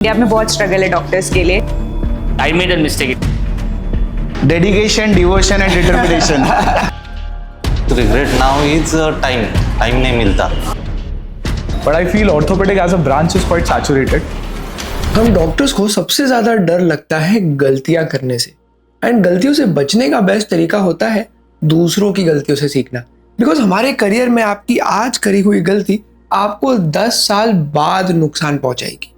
India में बहुत struggle है डॉक्टर्स के लिए। I made a mistake. Dedication, devotion and determination. To regret now is time नहीं मिलता. But I feel orthopedic as a branch is quite saturated. हम doctors को सबसे ज़्यादा डर लगता है गलतियां करने से, एंड गलतियों से बचने का बेस्ट तरीका होता है दूसरों की गलतियों से सीखना। बिकॉज हमारे करियर में आपकी आज करी हुई गलती आपको 10 साल बाद नुकसान पहुंचाएगी।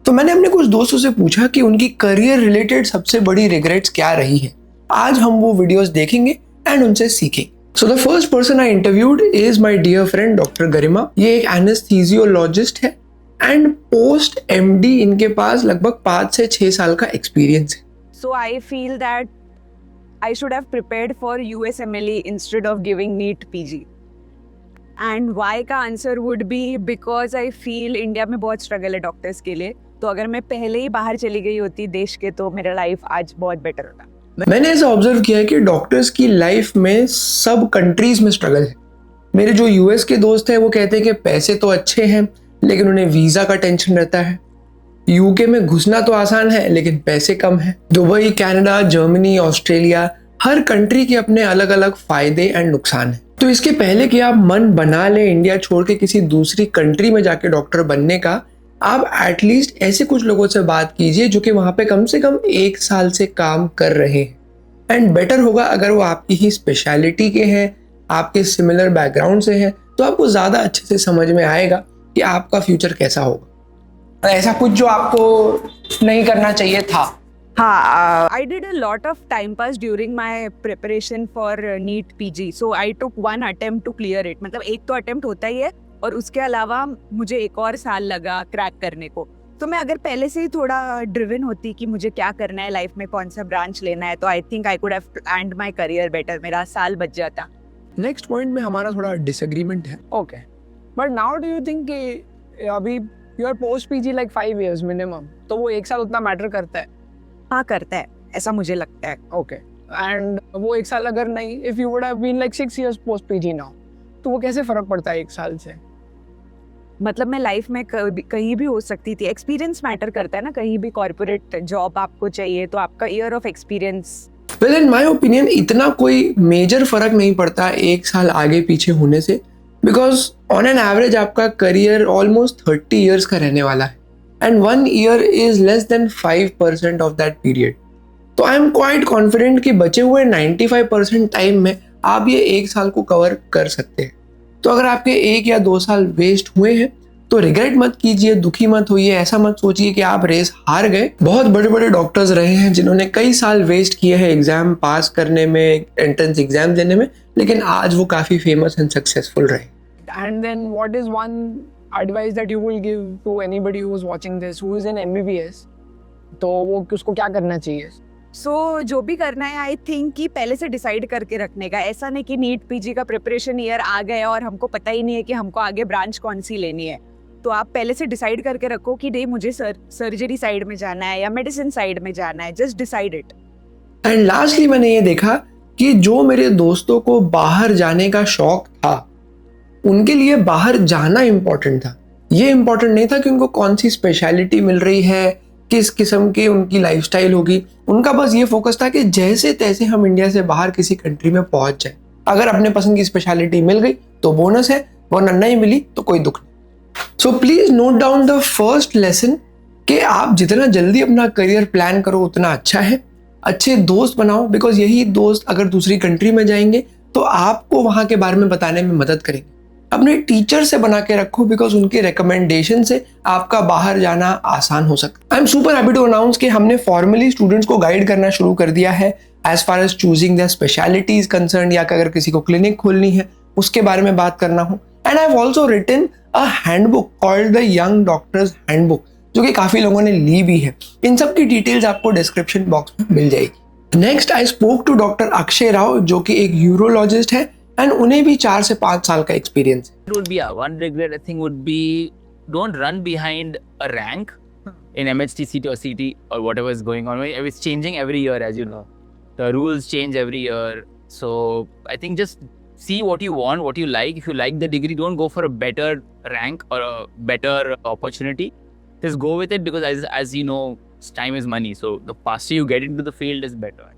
तो मैंने अपने कुछ दोस्तों से पूछा कि उनकी करियर रिलेटेड सबसे बड़ी रिग्रेट्स क्या रही है। आज हम वो वीडियोस देखेंगे एंड उनसे सीखेंगे। So the first person I interviewed is my dear friend doctor Garima. ये एक एनेस्थीसियोलॉजिस्ट है एंड पोस्ट एमडी इनके पास लगभग 5 से 6 साल का एक्सपीरियंस है। So I feel that I should have prepared for USMLE instead of giving NEET PG. And why का answer would be because I feel India में बहुत स्ट्रगल है डॉक्टर्स के लिए। तो अगर मैं पहले ही बाहर चली गई होती देश के तो मेरा लाइफ आज बहुत बेटर होता। मैंने ऐसा ऑब्जर्व किया है कि डॉक्टर्स की लाइफ में सब कंट्रीज में स्ट्रगल है। मेरे जो यूएस के दोस्त हैं वो कहते हैं कि पैसे तो अच्छे हैं लेकिन उन्हें वीजा का टेंशन रहता है। यूके में घुसना तो आसान है लेकिन पैसे कम है। दुबई, कनाडा, जर्मनी, ऑस्ट्रेलिया, हर कंट्री के अपने अलग अलग फायदे एंड नुकसान है। तो इसके पहले कि आप मन बना ले इंडिया छोड़ के किसी दूसरी कंट्री में जाके डॉक्टर बनने का, आप एटलीस्ट ऐसे कुछ लोगों से बात कीजिए जो कि वहां पे कम से कम 1 साल से काम कर रहे हैं। एंड बेटर होगा अगर वो आपकी ही स्पेशलिटी के हैं, आपके सिमिलर बैकग्राउंड से हैं, तो आपको ज़्यादा अच्छे से समझ में आएगा कि आपका फ्यूचर कैसा होगा। ऐसा कुछ जो आपको नहीं करना चाहिए था। हाँ, I did a lot of time pass during my preparation for NEET PG. So I took one attempt to clear it. मतलब एक तो अटेम्प्ट होता ही है और उसके अलावा मुझे एक और साल लगा क्रैक करने को। तो मैं अगर पहले से ही थोड़ा ड्रिवन होती कि मुझे क्या करना है लाइफ में, कौन सा ब्रांच लेना है, तो I think I could have planned my career better. मेरा साल बच जाता। नेक्स्ट पॉइंट में हमारा थोड़ा डिसएग्रीमेंट है। Okay. But now do you think कि अभी your post PG like 5 years minimum, तो वो 1 साल उतना मैटर करता है? हाँ करता है, ऐसा मुझे लगता है। Okay. And वो 1 साल अगर नहीं, if you would have been like 6 years post PG now, तो वो कैसे फर्क पड़ता है 1 साल से? मतलब मैं लाइफ में कहीं भी हो सकती थी। एक्सपीरियंस मैटर करता है ना, कहीं भी कॉर्पोरेट जॉब आपको चाहिए तो आपका year of experience. Well in my opinion इतना कोई मेजर फर्क नहीं पड़ता 1 साल आगे पीछे होने से, बिकॉज ऑन एन एवरेज आपका करियर ऑलमोस्ट 30 ईयर्स का रहने वाला है and 1 year is less than 5% of that period. तो आई एम क्वाइट कॉन्फिडेंट कि बचे हुए 95% टाइम में आप ये 1 साल को कवर कर सकते हैं। तो अगर आपके 1 या 2 साल वेस्ट हुए हैं तो रिग्रेट मत कीजिए, दुखी मत होइए, ऐसा मत सोचिए कि आप रेस हार गए। बहुत बड़े बड़े डॉक्टर्स रहे हैं जिन्होंने कई साल वेस्ट किए हैं एग्जाम पास करने में, एंट्रेंस एग्जाम देने में, लेकिन आज वो काफ़ी फेमस एंड सक्सेसफुल रहे। And then what is one advice that you will give to anybody who is watching this, who is in MBBS? तो वो उसको क्या करना चाहिए? सो जो भी करना है आई थिंक कि पहले से डिसाइड करके रखने का। ऐसा नहीं कि नीट पीजी का प्रिपरेशन ईयर आ गया और हमको पता ही नहीं है कि हमको आगे ब्रांच कौन सी लेनी है। तो आप पहले से डिसाइड करके रखो कि नहीं मुझे सर्जरी साइड में जाना है या मेडिसिन साइड में जाना है। Just decide it. And lastly मैंने ये देखा कि जो मेरे दोस्तों को बाहर जाने का शौक था उनके लिए बाहर जाना इम्पोर्टेंट था। ये इम्पोर्टेंट नहीं था कि उनको कौन सी स्पेशलिटी मिल रही है, किस किस्म की उनकी लाइफस्टाइल होगी। उनका बस ये फोकस था कि जैसे तैसे हम इंडिया से बाहर किसी कंट्री में पहुंच जाए। अगर अपने पसंद की स्पेशलिटी मिल गई तो बोनस है, वरना नहीं मिली तो कोई दुख नहीं। So please note down the first lesson कि आप जितना जल्दी अपना करियर प्लान करो उतना अच्छा है। अच्छे दोस्त बनाओ, बिकॉज यही दोस्त अगर दूसरी कंट्री में जाएंगे तो आपको वहां के बारे में बताने में मदद करेंगे। अपने टीचर से बना के रखो, बिकॉज उनके रिकमेंडेशन से आपका बाहर जाना आसान हो सकता है। I am super happy to announce कि हमने फॉर्मली स्टूडेंट्स को गाइड करना शुरू कर दिया है as far as choosing the speciality is concern, या अगर किसी को क्लिनिक खोलनी है उसके बारे में बात करना हो। And I have also written a handbook called the young doctors handbook, जो कि काफी लोगों ने ली भी है। इन सब की डिटेल्स आपको डिस्क्रिप्शन बॉक्स में मिल जाएगी। Next I spoke to doctor Akshay Rao जो कि एक यूरोलॉजिस्ट है एंड उन्हें भी 4 से 5 साल का एक्सपीरियंस है। It would be one regret I think would be don't run behind a rank in MHT, CT or CT or whatever is going on. It's changing every year, as you know. The rules change every year. So I think just see what you want, what you like. If you like the degree, don't go for a better rank or a better opportunity. just go with it, because as you know, time is money. So the faster you get into the field is better.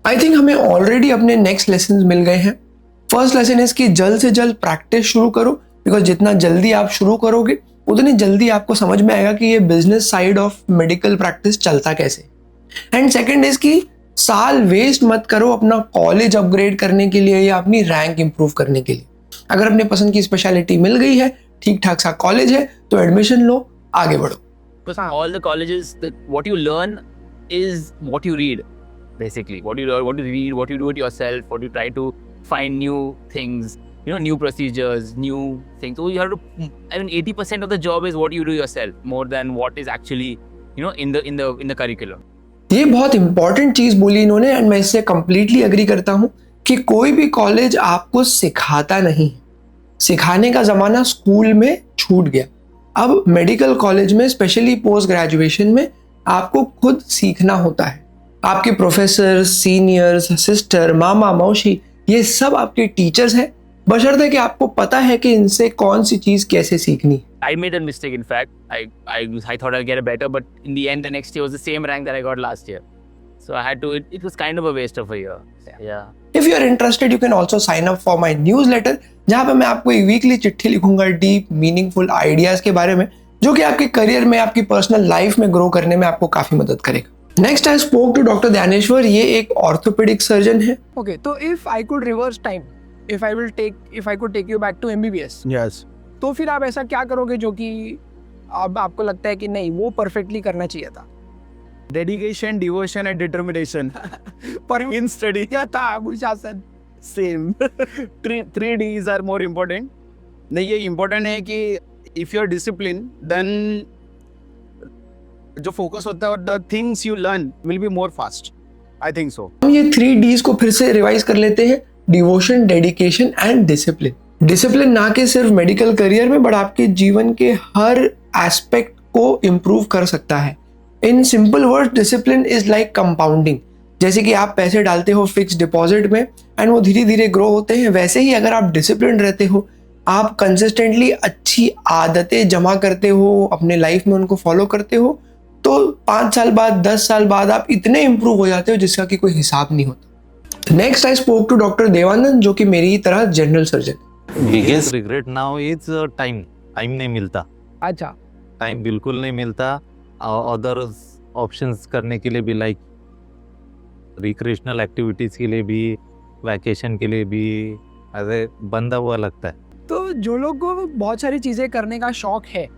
I think हमें already अपने next lesson मिल गए हैं. First lesson is कि जल्द से जल्द practice शुरू करो, बिकॉज जितना जल्दी आप शुरू करोगे उतनी जल्दी आपको समझ में आएगा कि ये business side of medical practice चलता कैसे. एंड सेकेंड इज कि साल वेस्ट मत करो अपना कॉलेज अपग्रेड करने के लिए या अपनी रैंक इंप्रूव करने के लिए. अगर अपने पसंद की स्पेशलिटी मिल गई है, ठीक ठाक सा कॉलेज है, तो एडमिशन लो, आगे बढ़ो. Because all the colleges, what you learn is what you read, basically. What you learn, what you read, what you do it yourself, what you try to find new things, new procedures, new things. So you have to, 80% of the job is what you do yourself, more than what is actually, in the curriculum. ये बहुत important चीज बोली इन्होंने, and मैं इससे completely agree करता हूँ कि कोई भी कॉलेज आपको सिखाता नहीं. सिखाने का जमाना स्कूल में छूट गया. अब मेडिकल कॉलेज में, स्पेशली पोस्ट ग्रेजुएशन में, आपको खुद सीखना होता है. आपके प्रोफेसर, सीनियर्स, सिस्टर, मामा, मौसी, ये सब आपके टीचर्स हैं, बशर्ते कि आपको पता है कि इनसे कौन सी चीज कैसे सीखनी. I made a mistake, in fact. I thought I'll get it better, but in the end, the next year was the same rank that I got last year. So I had to, it was kind of a waste of a year. Yeah. If you are interested, you can also sign up for my newsletter, जहाँ पे मैं आपको एक weekly चिट्ठी लिखूंगा deep meaningful ideas के बारे में, जो कि आपके करियर में, आपकी पर्सनल लाइफ में ग्रो करने में आपको काफी मदद करेगा. Next I spoke to doctor Dhyaneshwar. ये एक ऑर्थोपेडिक सर्जन है. Okay, तो if I could reverse time, if I could take you back to MBBS, Yes. तो फिर आप ऐसा क्या करोगे जो कि अब आपको लगता है कि नहीं, वो परफेक्टली करना चाहिए था? Dedication, devotion, and determination. पर In study, क्या था अनुशासन? same. three Ds are more important. नहीं, ये important है कि if you're disciplined, then जो focus होता है, the things you learn will be more fast. I think so. हम ये 3 Ds को फिर से रिवाइज कर लेते हैं. Devotion, dedication and discipline. Discipline ना कि सिर्फ मेडिकल करियर में, बट आपके जीवन के हर एस्पेक्ट को इम्प्रूव कर सकता है. In simple word, discipline is like compounding. जैसे कि आप पैसे डालते हो फिक्स डिपॉजिट में एंड वो धीरे धीरे ग्रो होते हैं, वैसे ही अगर आप डिसिप्लिन रहते हो, आप कंसिस्टेंटली अच्छी आदतें जमा करते हो, अपने लाइफ में उनको फॉलो करते हो, तो 5 साल बाद, 10 साल बाद आप इतने इम्प्रूव हो जाते हो जिसका कि कोई हिसाब नहीं होता. Next I spoke to doctor Devanand, जो कि मेरी ही तरह general surgeon. Biggest regret now is time. Time नहीं मिलता. अच्छा, टाइम बिल्कुल नहीं मिलता. अदर ऑप्शंस करने के लिए भी, लाइक रिक्रिएशनल एक्टिविटीज़ के लिए भी, वैकेशन के लिए भी, ऐसे बंधा हुआ लगता है. तो जो लोग को बहुत सारी चीज़ें करने का शौक है,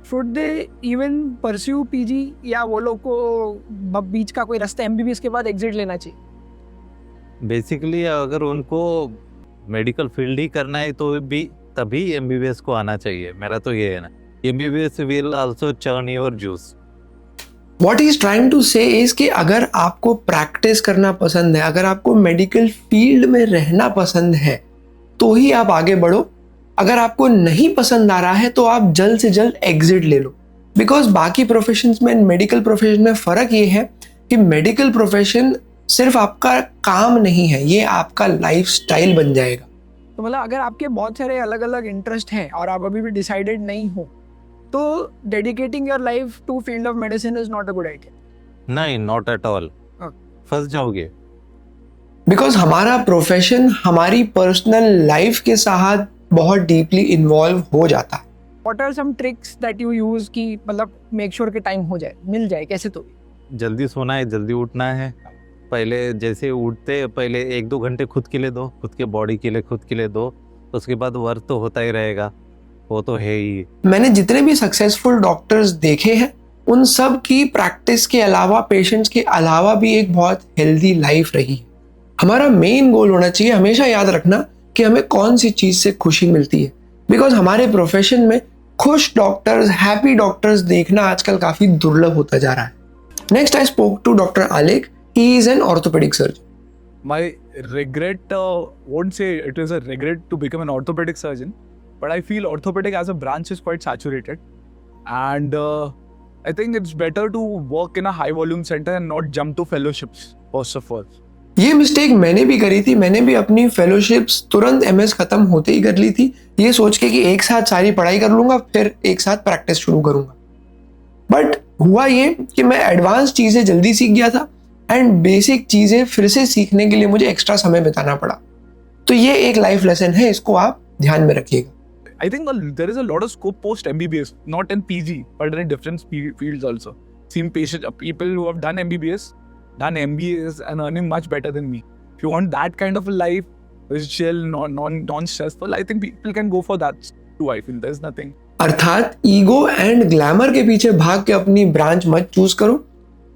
should they even pursue PG, या वो लोग को बीच का कोई रास्ता MBBS के बाद एग्जिट लेना चाहिए? बेसिकली अगर उनको मेडिकल फील्ड ही करना है तो भी तभी MBBS को आना चाहिए. मेरा तो ये है ना, MBBS will also churn your juice. What he is trying to say is कि अगर आपको प्रैक्टिस करना पसंद है, अगर आपको मेडिकल फील्ड में रहना पसंद है, तो ही आप आगे बढ़ो. अगर आपको नहीं पसंद आ रहा है तो आप जल्द से जल्द एग्जिट ले लो. बिकॉज बाकी प्रोफेशंस में, मेडिकल प्रोफेशन में फ़र्क ये है कि मेडिकल प्रोफेशन सिर्फ आपका काम नहीं है, ये आपका लाइफ स्टाइल बन जाएगा. तो मतलब अगर आपके बहुत सारे अलग अलग इंटरेस्ट हैं और आप अभी भी डिसाइडेड नहीं हो, तो dedicating your life to field of medicine is not a good idea. नहीं, नॉट एट ऑल. फंस जाओगे. बिकॉज हमारा प्रोफेशन हमारी पर्सनल लाइफ के साथ बहुत डीपली इन्वॉल्व हो जाता है. What are some tricks that you use कि मतलब मेक श्योर कि टाइम हो जाए, मिल जाए, कैसे? तो जल्दी सोना है, जल्दी उठना है. पहले जैसे उठते पहले 1-2 घंटे खुद के लिए दो, खुद के बॉडी के लिए खुद के लिए दो. उसके बाद वर्क तो होता ही रहेगा, वो तो है ही. मैंने जितने भी सक्सेसफुल डॉक्टर्स देखे हैं, उन सब की प्रैक्टिस के अलावा, पेशेंट्स के अलावा भी एक बहुत हेल्दी लाइफ रही है. हमारा मेन गोल होना चाहिए, हमेशा याद रखना कि हमें कौन सी चीज से खुशी मिलती है. बिकॉज हमारे प्रोफेशन में खुश डॉक्टर्स, हैप्पी डॉक्टर्स देखना आजकल काफी दुर्लभ होता जा रहा है. Next I spoke to doctor Alekh. He is an orthopedic surgeon. My regret, won't say it is a regret to become an orthopedic surgeon, but I feel orthopedic as a branch is quite saturated, and I think it's better to work in a high volume center and not jump to fellowships first of all. ये mistake मैंने भी करी थी. मैंने भी अपनी fellowships तुरंत MS खत्म होते ही कर ली थी, ये सोच के कि एक साथ सारी पढ़ाई कर लूंगा, फिर एक साथ प्रैक्टिस शुरू करूंगा. हुआ ये कि मैं एडवांस चीज़ें जल्दी सीख गया था एंड बेसिक चीज़ें फिर से सीखने के लिए मुझे एक्स्ट्रा समय बिताना पड़ा। तो ये एक लाइफ लेसन है, इसको आप ध्यान में रखिएगा। I think there is a lot of scope post MBBS, not in PG, but in different fields also. Seen people who have done MBBS, done MBAs and earning much better than me. If you want that kind of a life, which is chill, non-stressful, I think people can go for that too. I feel there's nothing. अर्थात ego and glamour के पीछे भाग के अपनी branch मत choose करो,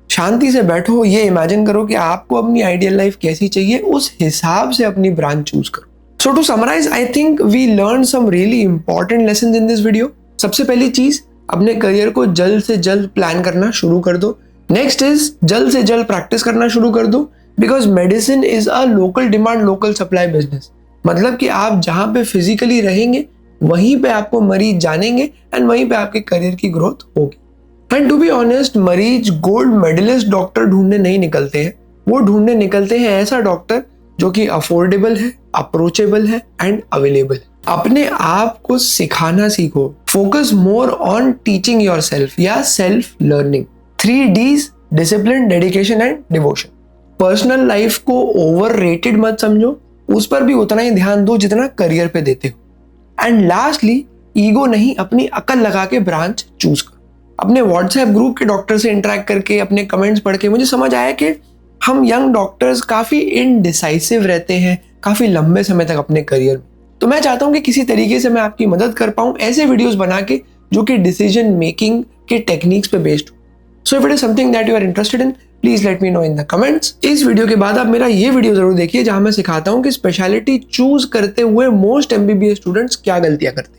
शांति से बैठो, ये इमेजिन करो कि आपको अपनी आइडियल लाइफ कैसी चाहिए, उस हिसाब से अपनी ब्रांच चूज करो। So to summarize, I think we learned some really important lessons in this video. सबसे पहली चीज, अपने करियर को जल्द से जल्द प्लान करना शुरू कर दो। नेक्स्ट इज जल्द से जल्द प्रैक्टिस करना शुरू कर दो, because medicine is a local demand local supply business. मतलब कि आप जहाँ पे फिजिकली रहेंगे वहीं पे आपको मरीज जानेंगे एंड वहीं पे आपके करियर की ग्रोथ होगी। एंड टू बी ऑनेस्ट, मरीज गोल्ड मेडलिस्ट डॉक्टर ढूंढने नहीं निकलते हैं, वो ढूंढने निकलते हैं ऐसा डॉक्टर जो कि अफोर्डेबल है, अप्रोचेबल है एंड अवेलेबल है। अपने आप को सिखाना सीखो, focus more on teaching yourself या self learning. 3 Ds, discipline, dedication and devotion. Personal life को ओवररेटेड मत समझो, उस पर भी उतना ही ध्यान दो जितना करियर पे देते हो। एंड लास्टली, ईगो नहीं, अपनी अकल लगा के ब्रांच चूज करो। अपने व्हाट्सएप ग्रुप के डॉक्टर से इंटरेक्ट करके, अपने कमेंट्स पढ़ के मुझे समझ आया कि हम यंग डॉक्टर्स काफ़ी इनडिसाइसिव रहते हैं काफ़ी लंबे समय तक अपने करियर में। तो मैं चाहता हूँ कि किसी तरीके से मैं आपकी मदद कर पाऊँ ऐसे वीडियोस बना के जो कि डिसीजन मेकिंग के टेक्निक्स पे बेस्ड हो। So if it is something that you are interested in, please let me know in the comments. इस वीडियो के बाद आप मेरा ये वीडियो जरूर देखिए जहां मैं सिखाता हूँ कि स्पेशलिटी चूज करते हुए मोस्ट MBBS स्टूडेंट्स क्या गलतियां करते हैं।